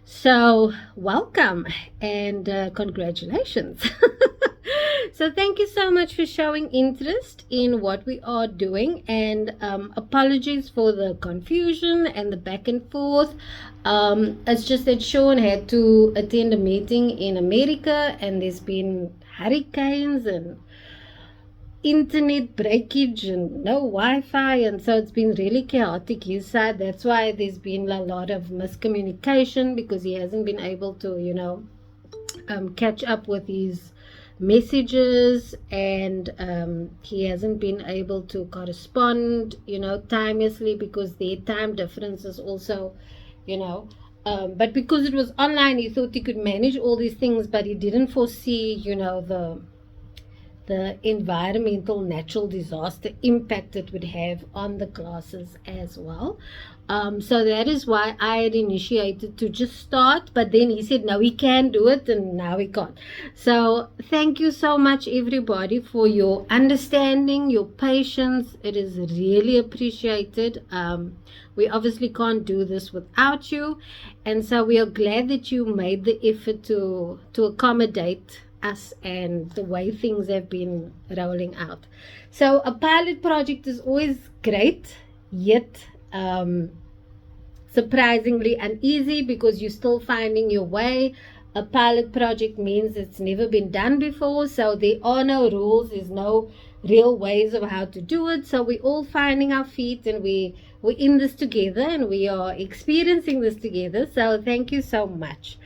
So welcome and congratulations. So thank you so much for showing interest in what we are doing, and apologies for the confusion and the back and forth. It's just that Sean had to attend a meeting in America, and there's been hurricanes and internet breakage and no Wi-Fi, and so it's been really chaotic his side. That's why there's been a lot of miscommunication, because he hasn't been able to catch up with his messages, and he hasn't been able to correspond timelessly, because their time difference is also but because it was online, he thought he could manage all these things, but he didn't foresee the environmental natural disaster impact it would have on the classes as well. So that is why I had initiated to just start, but then he said no, he can do it, and now he can't. So thank you so much, everybody, for your understanding, your patience. It is really appreciated. We obviously can't do this without you, and so we are glad that you made the effort to accommodate us and the way things have been rolling out. So a pilot project is always great, yet surprisingly uneasy, because you're still finding your way. A pilot project means it's never been done before, so there are no rules, there's no real ways of how to do it. So we're all finding our feet, and we're in this together, and we are experiencing this together. So thank you so much.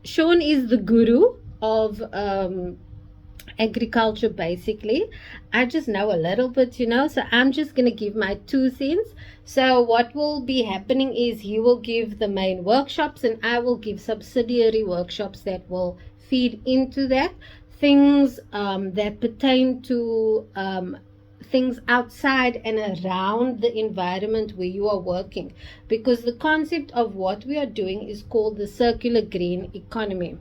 Sean is the guru of agriculture, basically. I just know a little bit, so I'm just going to give my 2 cents. So what will be happening is he will give the main workshops, and I will give subsidiary workshops that will feed into that, things that pertain to things outside and around the environment where you are working, because the concept of what we are doing is called the circular green economy.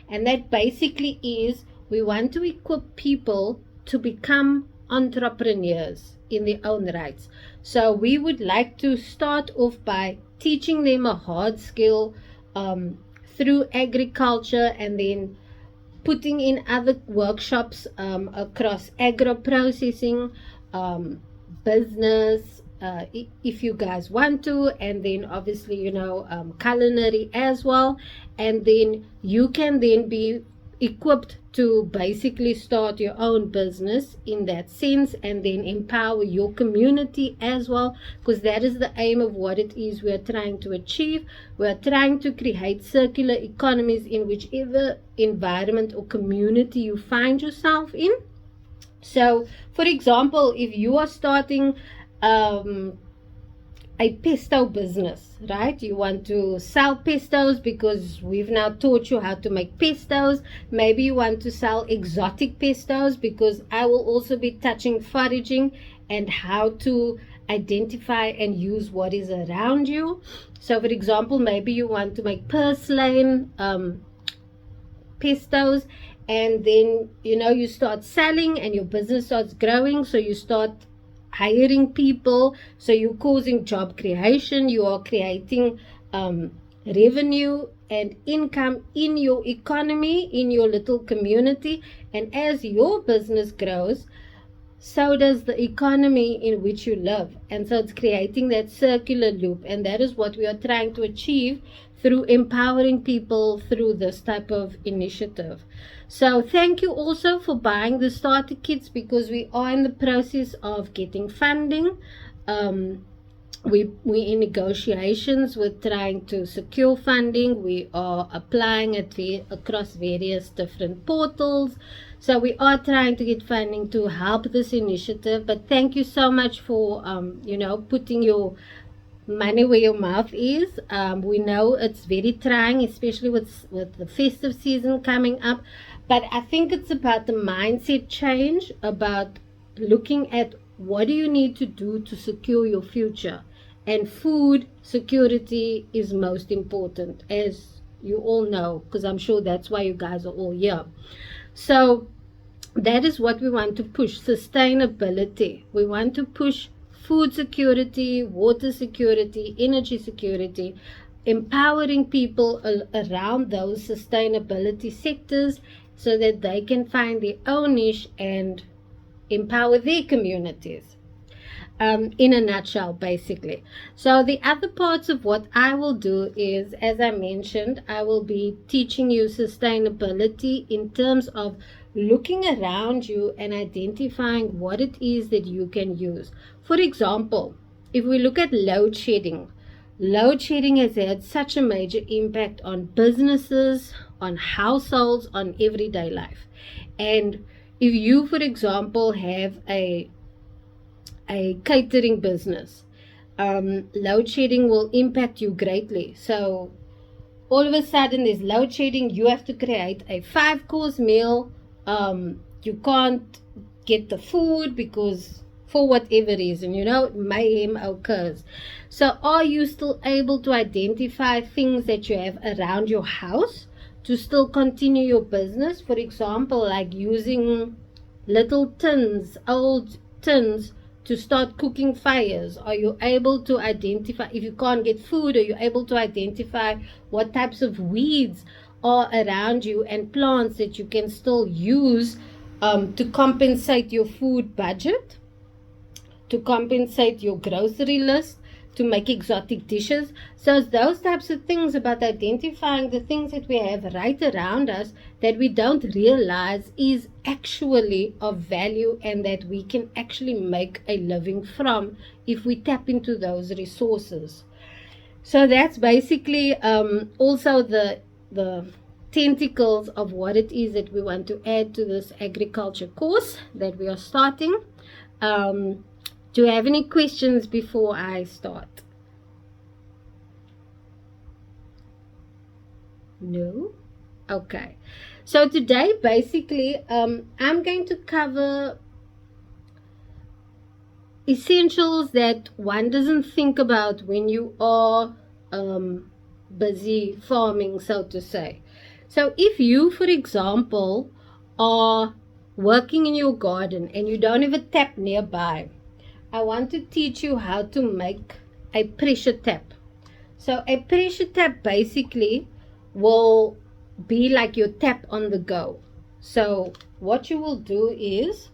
And that basically is, we want to equip people to become entrepreneurs in their own rights. So we would like to start off by teaching them a hard skill through agriculture, and then putting in other workshops across agro processing, business, if you guys want to, and then obviously culinary as well. And then you can then be equipped to basically start your own business in that sense, and then empower your community as well, because that is the aim of what it is we are trying to achieve. We are trying to create circular economies in whichever environment or community you find yourself in. So for example, if you are starting a pesto business, right? You want to sell pestos because we've now taught you how to make pestos. Maybe you want to sell exotic pestos, because I will also be touching foraging and how to identify and use what is around you. So for example, maybe you want to make purslane pestos, and then you start selling and your business starts growing, so you start hiring people, so you're causing job creation, you are creating revenue and income in your economy, in your little community. And as your business grows, so does the economy in which you live. And so it's creating that circular loop, and that is what we are trying to achieve through empowering people through this type of initiative. So thank you also for buying the starter kits, because we are in the process of getting funding. We're in negotiations with trying to secure funding. We are applying it across various different portals. So we are trying to get funding to help this initiative. But thank you so much for putting your money where your mouth is. We know it's very trying, especially with the festive season coming up. But I think it's about the mindset change, about looking at what do you need to do to secure your future. And food security is most important, as you all know, because I'm sure that's why you guys are all here. So that is what we want to push, sustainability. We want to push food security, water security, energy security, empowering people around those sustainability sectors so that they can find their own niche and empower their communities. In a nutshell, basically. So the other parts of what I will do is, as I mentioned, I will be teaching you sustainability in terms of looking around you and identifying what it is that you can use. For example, if we look at load shedding has had such a major impact on businesses, on households, on everyday life. And if you, for example, have a catering business, load shedding will impact you greatly. So all of a sudden there's load shedding, you have to create a 5-course meal. You can't get the food because for whatever reason, mayhem occurs. So are you still able to identify things that you have around your house to still continue your business? For example, like using little tins, old tins, to start cooking fires. Are you able to identify, if you can't get food, are you able to identify what types of weeds are around you and plants that you can still use to compensate your food budget, to compensate your grocery list, to make exotic dishes? So it's those types of things, about identifying the things that we have right around us that we don't realize is actually of value and that we can actually make a living from if we tap into those resources. So that's basically also the tentacles of what it is that we want to add to this agriculture course that we are starting. Do you have any questions before I start? No? Okay. So today, basically, I'm going to cover essentials that one doesn't think about when you are busy farming, so to say. So if you, for example, are working in your garden and you don't have a tap nearby, I want to teach you how to make a pressure tap. So a pressure tap basically will be like your tap on the go. So what you will do is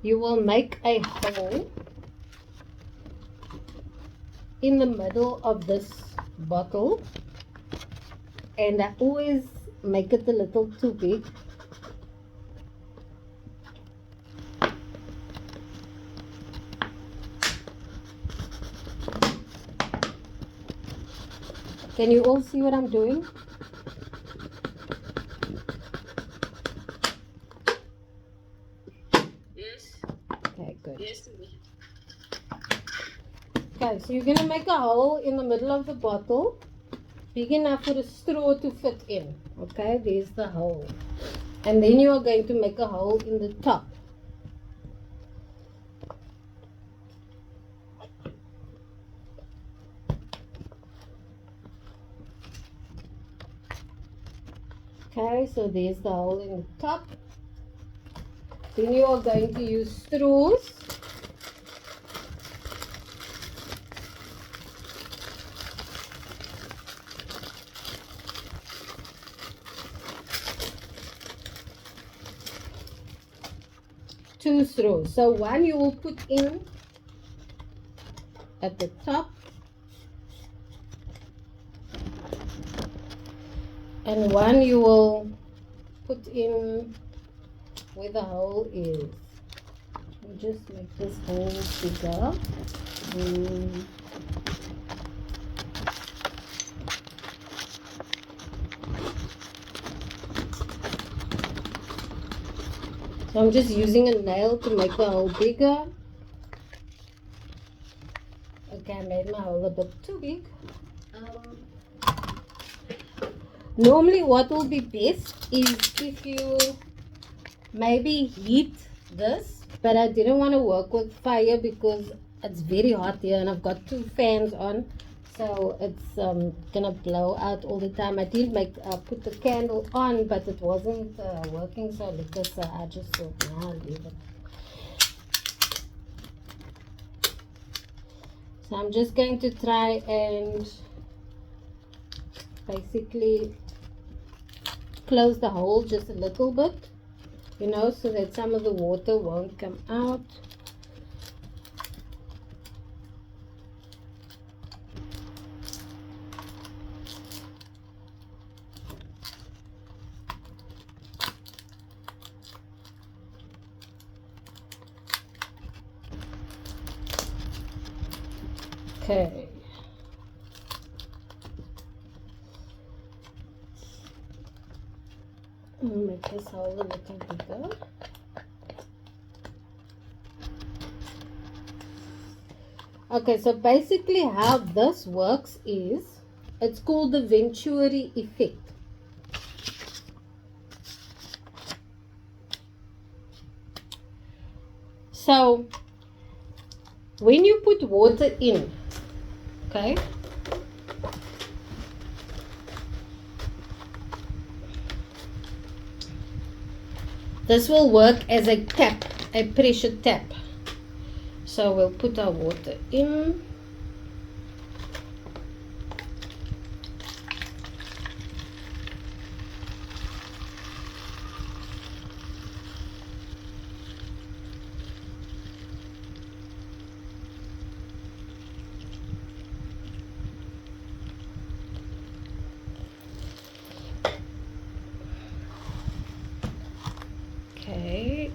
you will make a hole in the middle of this bottle, and I always make it a little too big. Can you all see what I'm doing? Yes. Okay, good. Yes. Okay, so you're going to make a hole in the middle of the bottle, big enough for a straw to fit in. Okay, there's the hole. And then you are going to make a hole in the top. Okay, so there's the hole in the top. Then you are going to use straws. Two straws. So one you will put in at the top, and one you will put in where the hole is. We just make this hole bigger. So I'm just using a nail to make the hole bigger. Okay, I made my hole a bit too big. Normally what will be best is if you maybe heat this, but I didn't want to work with fire because it's very hot here and I've got 2 fans on, so it's gonna blow out all the time. I did put the candle on, but it wasn't working, so because I just thought, nah, I'll leave it. So I'm just going to try and basically close the hole just a little bit, you know, so that some of the water won't come out. Okay. I'll make this hole a little bigger. Okay, so basically how this works is, it's called the Venturi effect. So when you put water in, okay, this will work as a tap, a pressure tap. So we'll put our water in. Okay.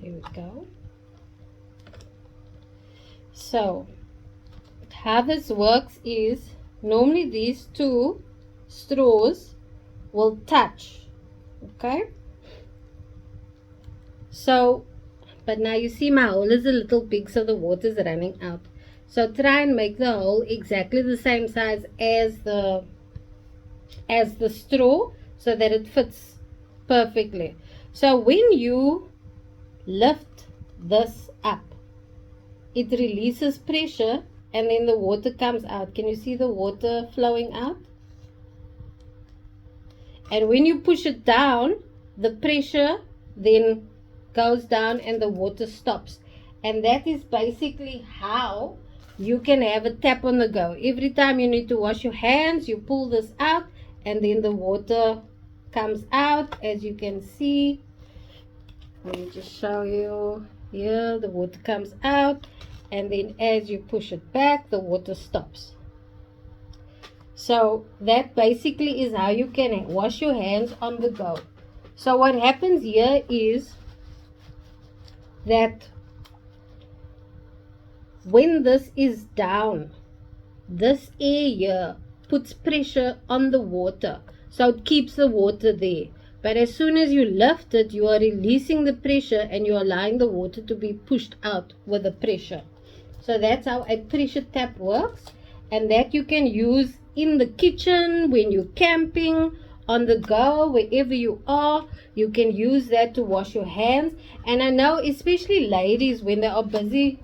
There we go. So how this works is, normally these two straws will touch, okay? So, but now you see my hole is a little big, so the water is running out. So try and make the hole exactly the same size as the straw, so that it fits perfectly. So when you lift this up, it releases pressure and then the water comes out. Can you see the water flowing out? And when you push it down, the pressure then goes down and the water stops. And that is basically how you can have a tap on the go. Every time you need to wash your hands, you pull this out and then the water comes out, as you can see. Let me just show you. Here the water comes out, and then as you push it back, the water stops. So that basically is how you can wash your hands on the go. So what happens here is that when this is down, this air here puts pressure on the water, so it keeps the water there. But as soon as you lift it, you are releasing the pressure and you are allowing the water to be pushed out with the pressure. So that's how a pressure tap works, and that you can use in the kitchen, when you're camping, on the go, wherever you are. You can use that to wash your hands. And I know especially ladies, when they are busy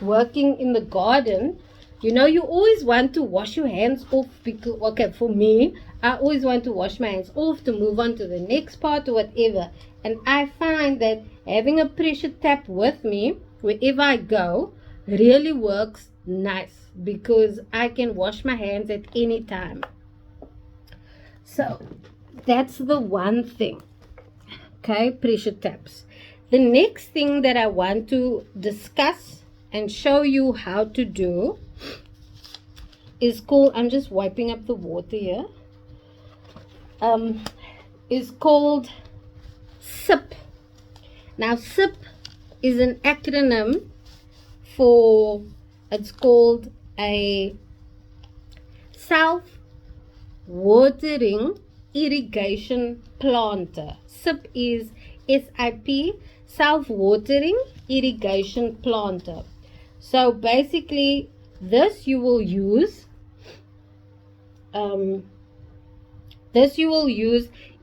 working in the garden, you know, you always want to wash your hands off, because, okay, for me, I always want to wash my hands off to move on to the next part or whatever. And I find that having a pressure tap with me wherever I go really works nice, because I can wash my hands at any time. So that's the one thing. Okay, pressure taps. The next thing that I want to discuss and show you how to do is called, I'm just wiping up the water here, is called SIP. Now SIP is an acronym for, it's called a self-watering irrigation planter. SIP is SIP, self-watering irrigation planter. So basically this you will use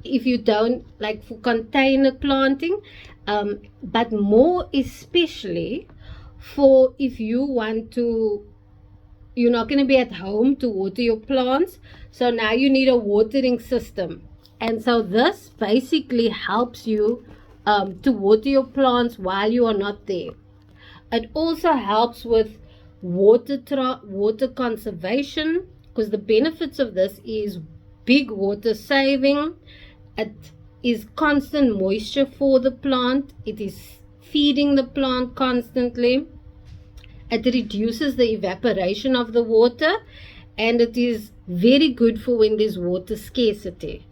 if you don't like for container planting, but more especially for if you want to you're not going to be at home to water your plants. So now you need a watering system. And so this basically helps you to water your plants while you are not there. It also helps with water conservation, because the benefits of this is big water saving. It is constant moisture for the plant. It is feeding the plant constantly. It reduces the evaporation of the water, and it is very good for when there's water scarcity.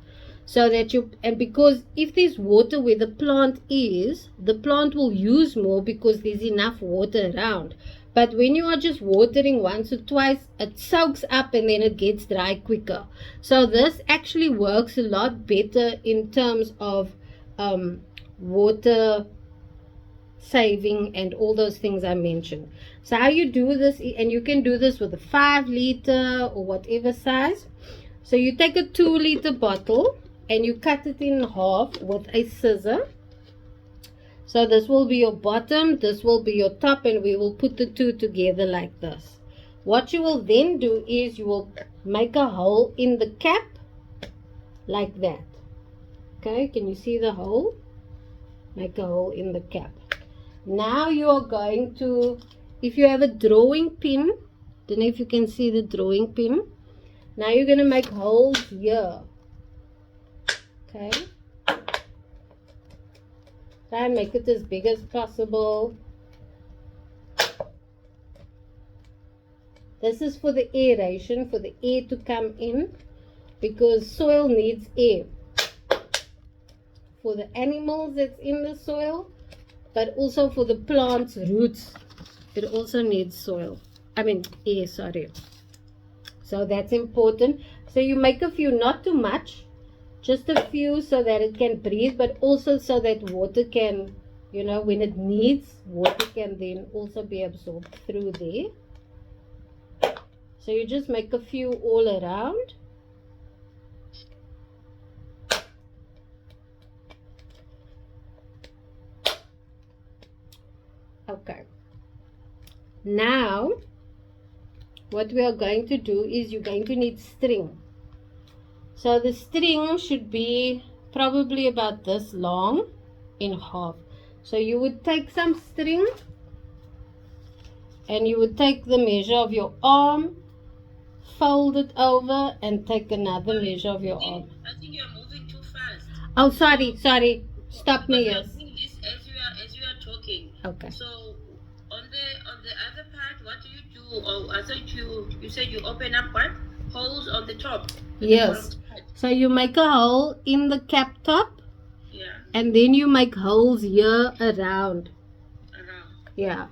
So that and because if there's water where the plant is, the plant will use more because there's enough water around. But when you are just watering once or twice, it soaks up and then it gets dry quicker. So this actually works a lot better in terms of water saving and all those things I mentioned. So how you do this, and you can do this with a 5 liter or whatever size. So you take a 2 liter bottle and you cut it in half with a scissor. So this will be your bottom, this will be your top, and we will put the two together like this. What you will then do is you will make a hole in the cap like that. Okay, can you see the hole? Make a hole in the cap. Now you are going to, if you have a drawing pin, don't know if you can see the drawing pin. Now you're going to make holes here. Okay. Try and make it as big as possible. This is for the aeration, for the air to come in, because soil needs air. For the animals that's in the soil, but also for the plant's roots, it also needs soil. Air, sorry. So that's important. So you make a few, not too much, just a few so that it can breathe, but also so that water can, when it needs, water can then also be absorbed through there. So you just make a few all around. Okay. Now, what we are going to do is you're going to need string. So the string should be probably about this long in half. So you would take some string and you would take the measure of your arm, fold it over, and take another measure of your arm. I think you're moving too fast. Oh, sorry. Stop me. Yes. You're doing this as you are talking. Okay. So on the other part, what do you do? Oh, I thought you said you open up what? Holes on the top. Yes. So you make a hole in the cap top. Yeah. And then you make holes here around. Yeah.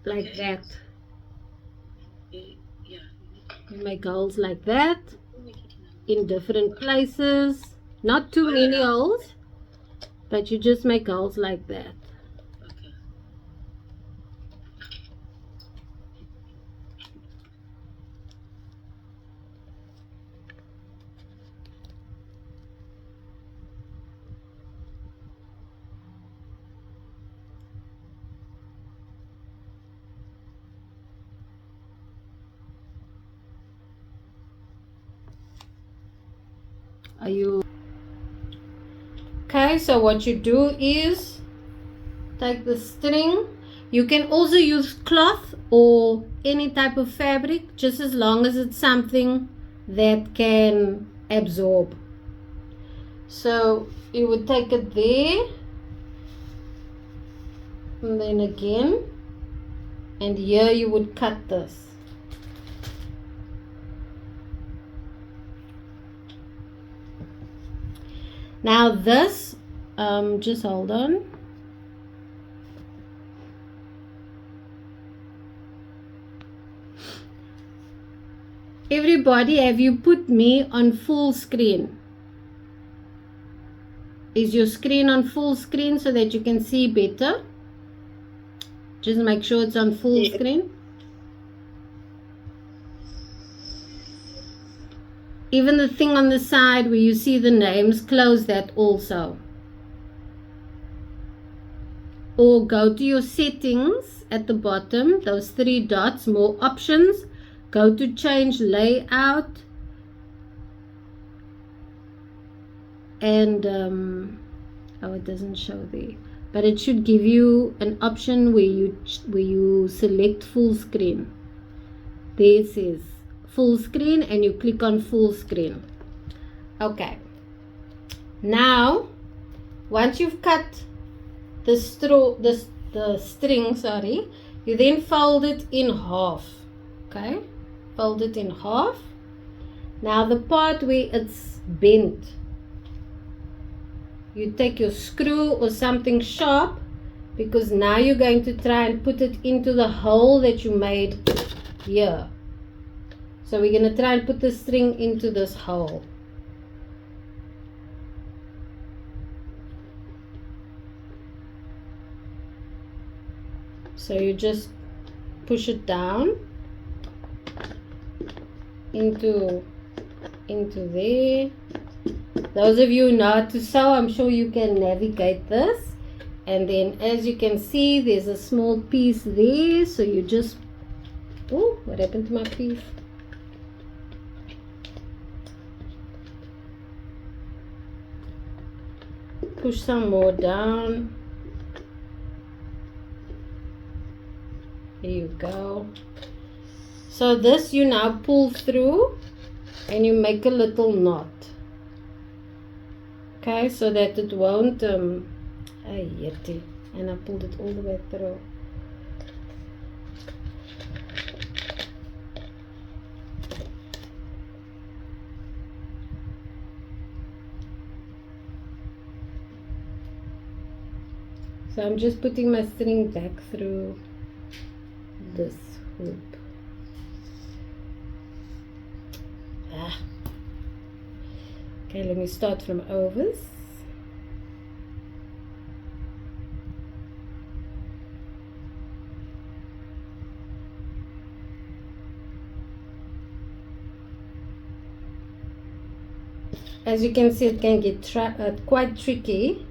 Like Okay. that. Yeah. You make holes like that in different places. Not too many holes, but you just make holes like that. Okay. Are you okay? So what you do is take the string. You can also use cloth or any type of fabric, just as long as it's something that can absorb. So you would take it there, and then again, and here you would cut this. Now this, just hold on. Everybody, have you put me on full screen? Is your screen on full screen so that you can see better? Just make sure it's on full screen. Even the thing on the side where you see the names, close that also. or go to your settings at the bottom, those 3 dots, more options, go to change layout, and oh, it doesn't show there, but it should give you an option where you select full screen. There it says full screen, and you click on full screen. Okay, now once you've cut the string, sorry, you then fold it in half. Okay, fold it in half. Now the part where it's bent, you take your screw or something sharp, because now you're going to try and put it into the hole that you made here. So we're going to try and put the string into this hole. So you just push it down into there. Those of you who know how to sew, I'm sure you can navigate this. And then as you can see, there's a small piece there. So you just, oh, what happened to my piece? Push some more down. Here you go. So this you now pull through and you make a little knot. Okay, so that it won't and I pulled it all the way through. So I'm just putting my string back through this hoop. Okay, let me start from overs. As you can see, it can get quite tricky.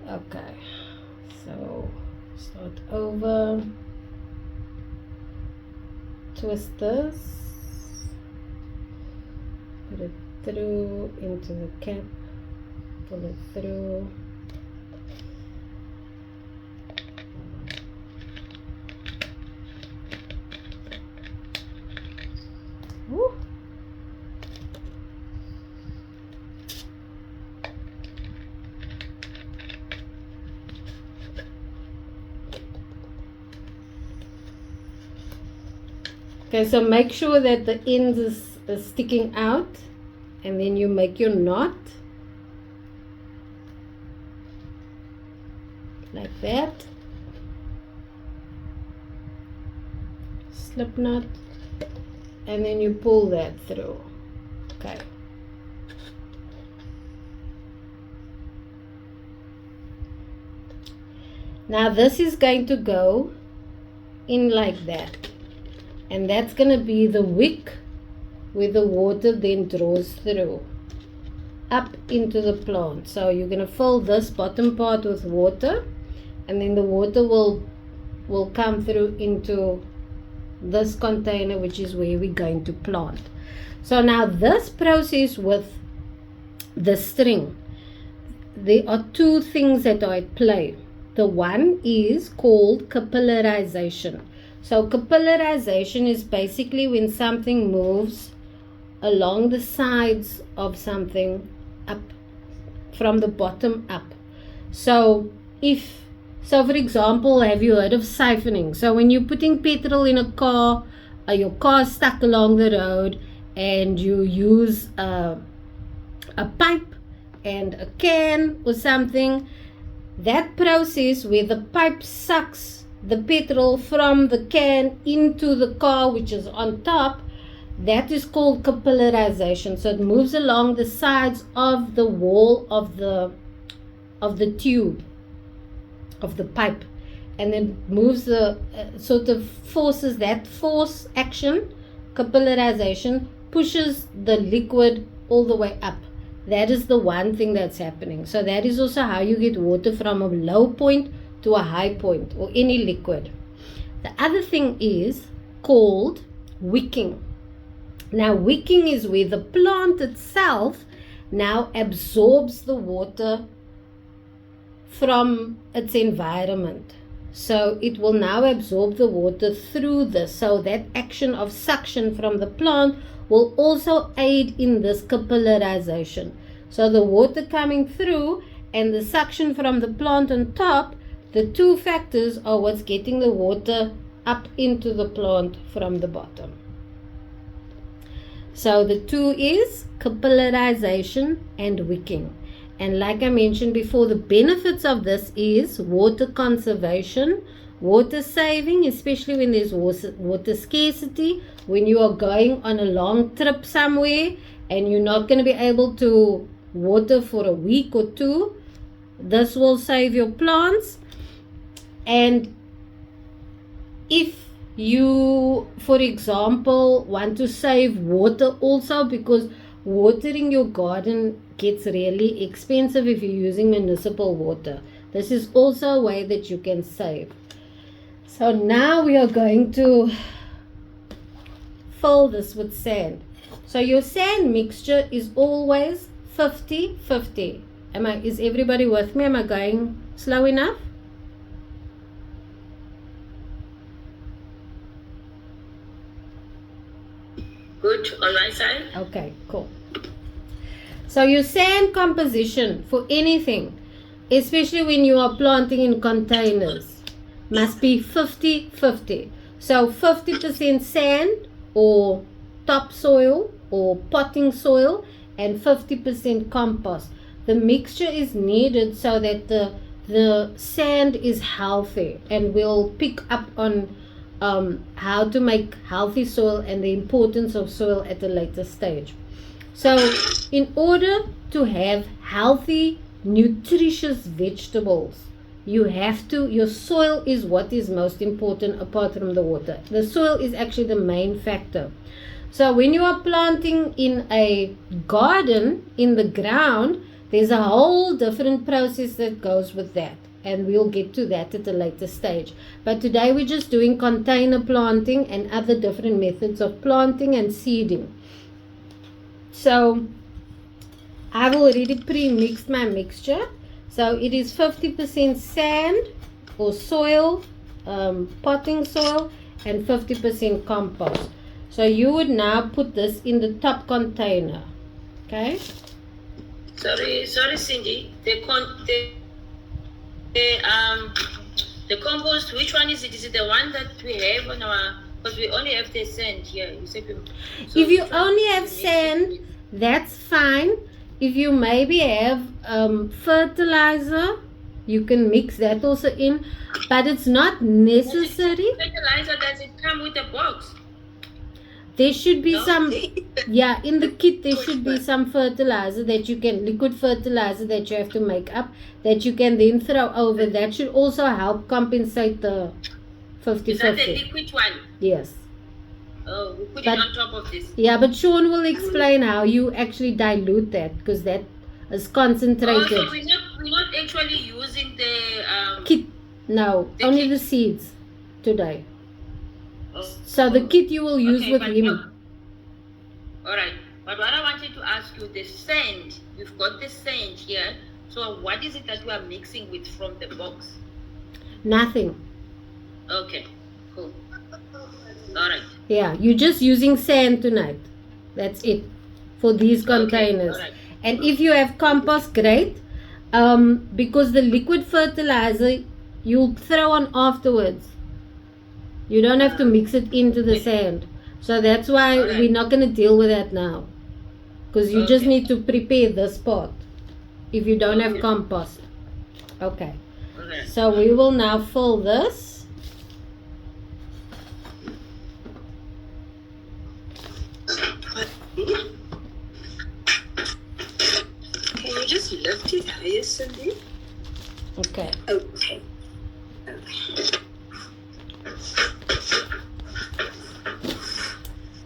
Okay, so start over, twist this, put it through into the cap, pull it through. Woo. Okay, so make sure that the ends is sticking out, and then you make your knot like that, slip knot, and then you pull that through. Okay. Now this is going to go in like that. And that's going to be the wick where the water then draws through up into the plant. So you're going to fill this bottom part with water, and then the water will come through into this container, which is where we're going to plant. So now this process with the string, there are two things that are at play. The one is called capillarization. So capillarization is basically when something moves along the sides of something up, from the bottom up. So for example, have you heard of siphoning? So when you're putting petrol in a car, your car's stuck along the road, and you use a pipe and a can or something, that process where the pipe sucks the petrol from the can into the car, which is on top, that is called capillarization. So it moves along the sides of the wall of the tube, of the pipe, and then moves the sort of forces, that force action, capillarization, pushes the liquid all the way up. That is the one thing that's happening. So that is also how you get water from a low point to a high point, or any liquid. The other thing is called wicking. Now, wicking is where the plant itself now absorbs the water from its environment. So it will now absorb the water through this. So that action of suction from the plant will also aid in this capillarization. So the water coming through and the suction from the plant on top, the two factors are what's getting the water up into the plant from the bottom. So the two is capillarization and wicking. And like I mentioned before, the benefits of this is water conservation, water saving, especially when there's water scarcity, when you are going on a long trip somewhere and you're not going to be able to water for a week or two. This will save your plants. And if you, for example, want to save water also, because watering your garden gets really expensive if you're using municipal water, this is also a way that you can save. So now we are going to fill this with sand. So your sand mixture is always 50-50. Is everybody with me? Am I going slow enough? Good on my side. Okay, cool. So your sand composition for anything, especially when you are planting in containers, must be 50-50. So 50% sand or topsoil or potting soil and 50% compost. The mixture is needed so that the sand is healthy, and will pick up on how to make healthy soil and the importance of soil at a later stage. So in order to have healthy, nutritious vegetables, your soil is what is most important apart from the water. The soil is actually the main factor. So when you are planting in a garden, in the ground, there's a whole different process that goes with that. And we'll get to that at a later stage. But today we're just doing container planting and other different methods of planting and seeding. So I've already pre-mixed my mixture. So it is 50% sand or soil, potting soil, and 50% compost. So you would now put this in the top container. Okay? Sorry, Cindy. The compost, which one is it? Is it the one that we have on our, because we only have the sand here. So if you only have sand, that's fine. If you maybe have fertilizer, you can mix that also in, but it's not necessary. Fertilizer, does it come with a box? There should be some, yeah, in the kit there should be some fertilizer that you can, liquid fertilizer that you have to make up, that you can then throw over. That should also help compensate the 50-50. Is that the liquid one? Yes. Oh, we put it on top of this. Yeah, but Shaun will explain how you actually dilute that, because that is concentrated. Oh, so we're not actually using the kit. No, only kit. The seeds today. So the kit you will use with him. Alright, but what I wanted to ask you, the sand, we've got the sand here. So what is it that we are mixing with from the box? Nothing. Okay, cool. Alright. Yeah, you're just using sand tonight. That's it for these containers. Okay, and if you have compost, great. Because the liquid fertilizer you'll throw on afterwards. You don't have to mix it into the sand. So that's why we're not going to deal with that now. Because you just need to prepare this part if you don't have compost. Okay. So we will now fill this. Can you just lift it higher, Cindy? Okay. Okay.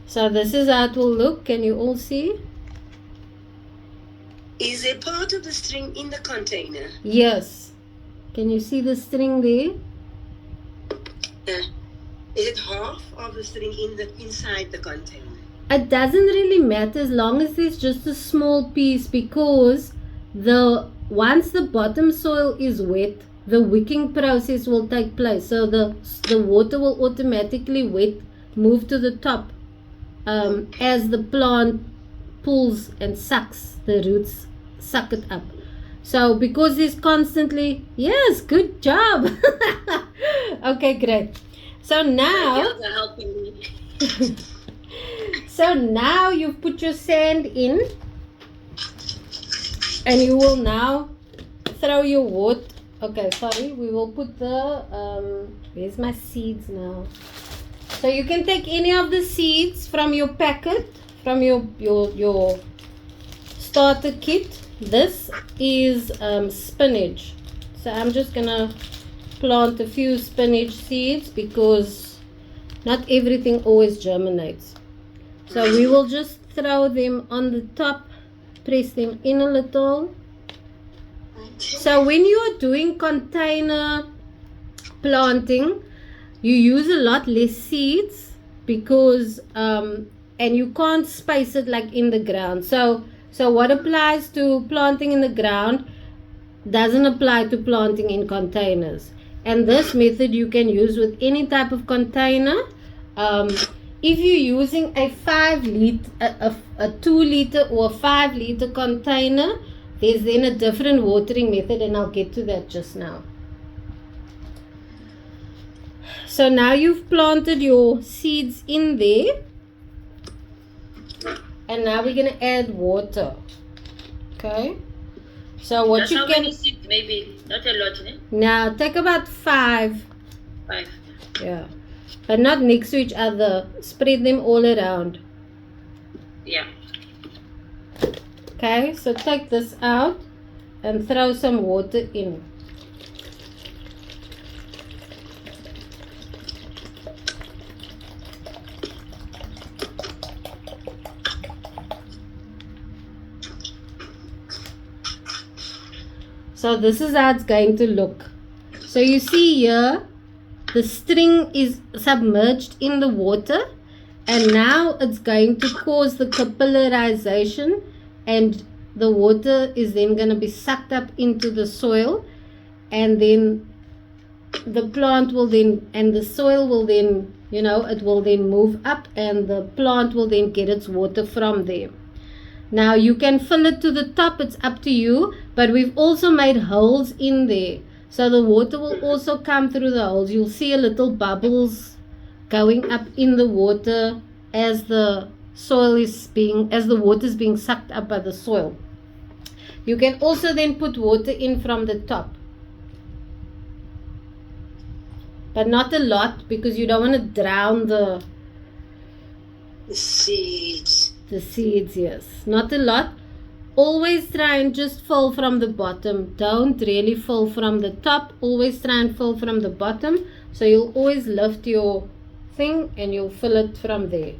So this is how it will look. Can you all see? Is a part of the string in the container? Yes. Can you see the string there? Is it half of the string inside the container? It doesn't really matter as long as there's just a small piece, because once the bottom soil is wet, the wicking process will take place. So the water will automatically move to the top as the plant pulls and sucks, the roots suck it up. So because there's constantly, yes, good job. Okay, great. So now, The girls are helping me. so now you've put your sand in, and you will now throw your water. Okay, sorry, we will put the, where's my seeds now? So you can take any of the seeds from your packet, from your starter kit. This is spinach. So I'm just gonna plant a few spinach seeds because not everything always germinates. So we will just throw them on the top, press them in a little. So when you are doing container planting, you use a lot less seeds because and you can't space it like in the ground. So what applies to planting in the ground doesn't apply to planting in containers. And this method you can use with any type of container. If you're using a 5 liter, a 2 liter or a 5 liter container, there's then a different watering method, and I'll get to that just now. So now you've planted your seeds in there, and now we're going to add water. Okay, so what Just you how can many seeds? Maybe not a lot, eh? now take about 5. 5. Yeah, but not next to each other. Spread them all around. Yeah. Okay, so take this out and throw some water in. So this is how it's going to look. So you see here, the string is submerged in the water, and now it's going to cause the capillarization, and the water is then going to be sucked up into the soil, and then the plant will then, and the soil will then, it will then move up, and the plant will then get its water from there. Now you can fill it to the top, it's up to you, but we've also made holes in there. So the water will also come through the holes. You'll see a little bubbles going up in the water as the water is being sucked up by the soil. You can also then put water in from the top, but not a lot, because you don't want to drown the seeds. The seeds, yes. Not a lot. Always try and just fill from the bottom. Don't really fill from the top. Always try and fill from the bottom. So you'll always lift your thing and you'll fill it from there.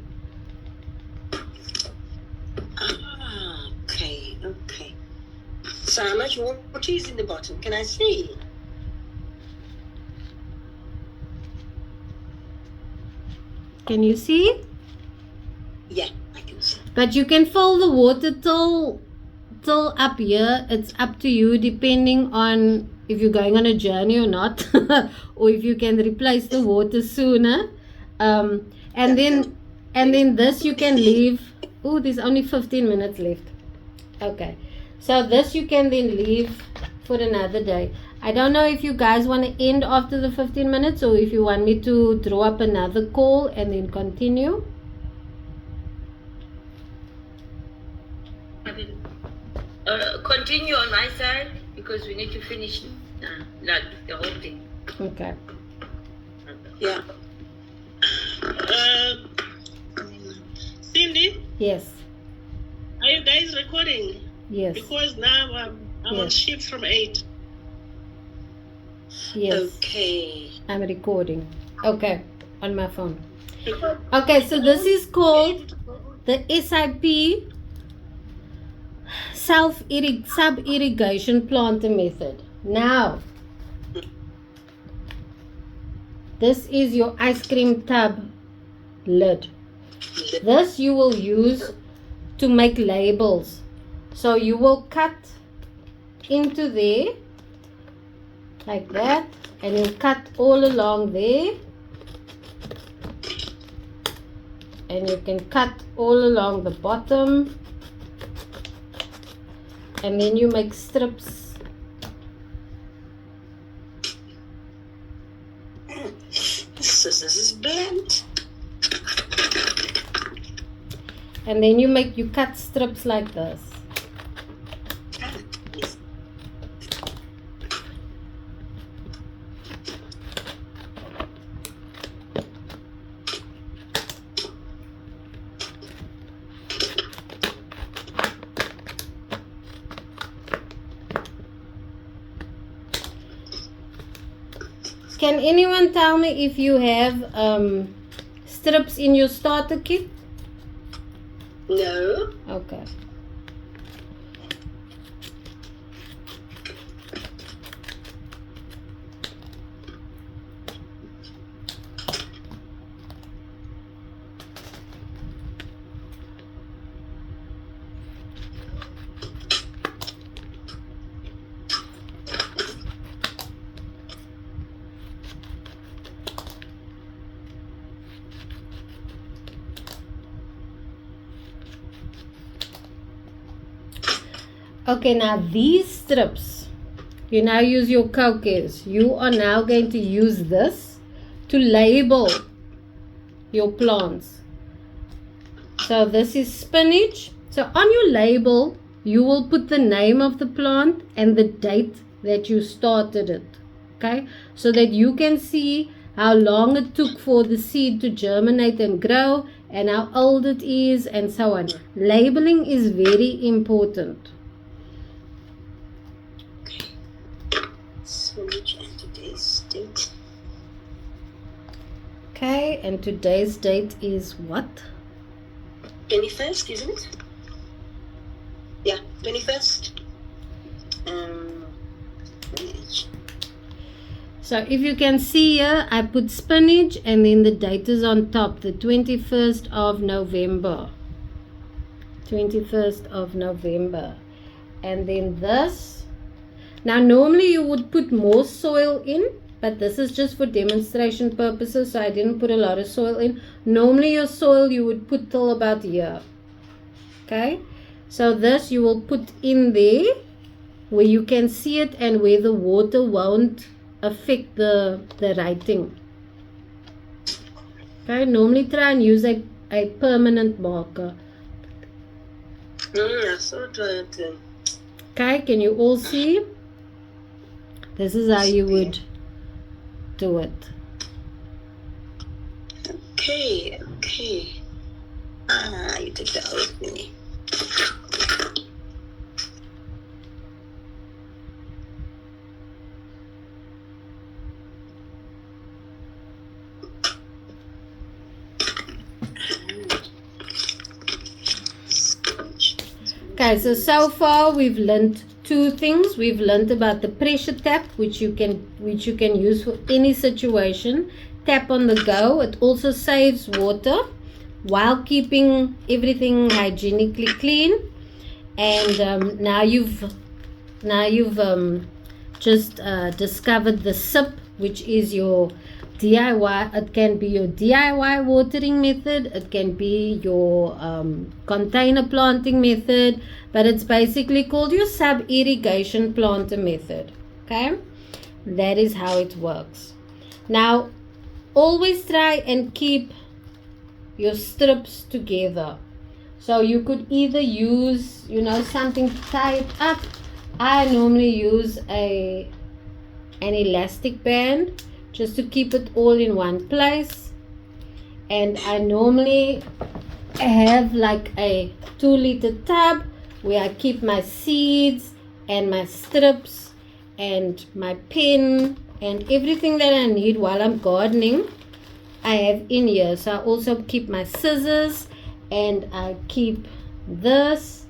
Okay. So how much water is in the bottom? Can I see? Can you see? Yeah, I can see. But you can fill the water till up here. It's up to you, depending on if you're going on a journey or not, or if you can replace the water sooner. And then this you can leave. Oh, there's only 15 minutes left. Okay, so this you can then leave for another day. I don't know if you guys want to end after the 15 minutes, or if you want me to draw up another call and then continue. Continue on my side, because we need to finish like the whole thing. Okay. Yeah. Cindy, Yes. are you guys recording? Yes. Because now I'm on Yes. shift from 8. Yes. Okay. I'm recording. Okay. On my phone. Okay, so this is called the SIP sub-irrigation planter method. Now, this is your ice cream tub lid. This you will use to make labels. So you will cut into there like that, and you cut all along there, and you can cut all along the bottom, and then you make strips. This is blunt. And then you cut strips like this. Can anyone tell me if you have strips in your starter kit? No. Okay. Okay, now these strips, you now use your cockers. You are now going to use this to label your plants. So this is spinach. So on your label, you will put the name of the plant and the date that you started it. Okay, so that you can see how long it took for the seed to germinate and grow, and how old it is, and so on. Labeling is very important. Spinach and today's date. Okay, and today's date is what? 21st, isn't it? Yeah, 21st. Spinach. So if you can see here, I put spinach and then the date is on top, the 21st of November. 21st of November. And then this. Now normally you would put more soil in, but this is just for demonstration purposes, so I didn't put a lot of soil in. Normally your soil you would put till about here. Okay, so this you will put in there where you can see it and where the water won't affect the writing. Okay, normally try and use a permanent marker. I saw that. Okay, can you all see? This is how you would do it. Okay. You took that out of me. Okay, so far we've learned two things. We've learned about the pressure tap, which you can use for any situation. Tap on the go. It also saves water while keeping everything hygienically clean. And now you've just discovered the SIP, which is your DIY. It can be your DIY watering method. It can be your container planting method, but it's basically called your sub-irrigation planter method. Okay, that is how it works. Now always try and keep your strips together. So you could either use, something to tie it up. I normally use an elastic band just to keep it all in one place. And I normally have like a 2-liter tub where I keep my seeds and my strips and my pen and everything that I need while I'm gardening. I have in here. So I also keep my scissors, and I keep this,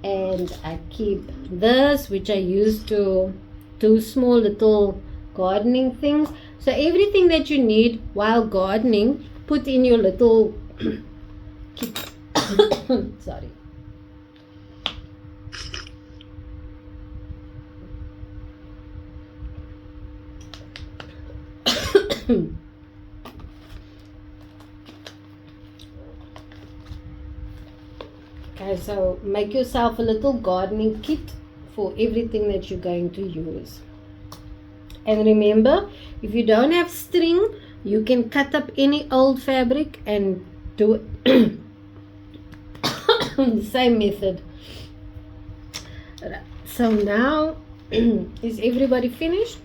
and I keep this, which I use to do small little gardening things. So everything that you need while gardening, put in your little sorry. Okay, so make yourself a little gardening kit for everything that you're going to use. And remember, if you don't have string, you can cut up any old fabric and do it the same method. So now, is everybody finished?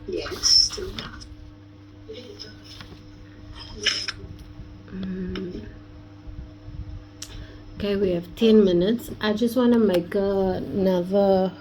Yes. Okay, we have 10 minutes. I just want to make another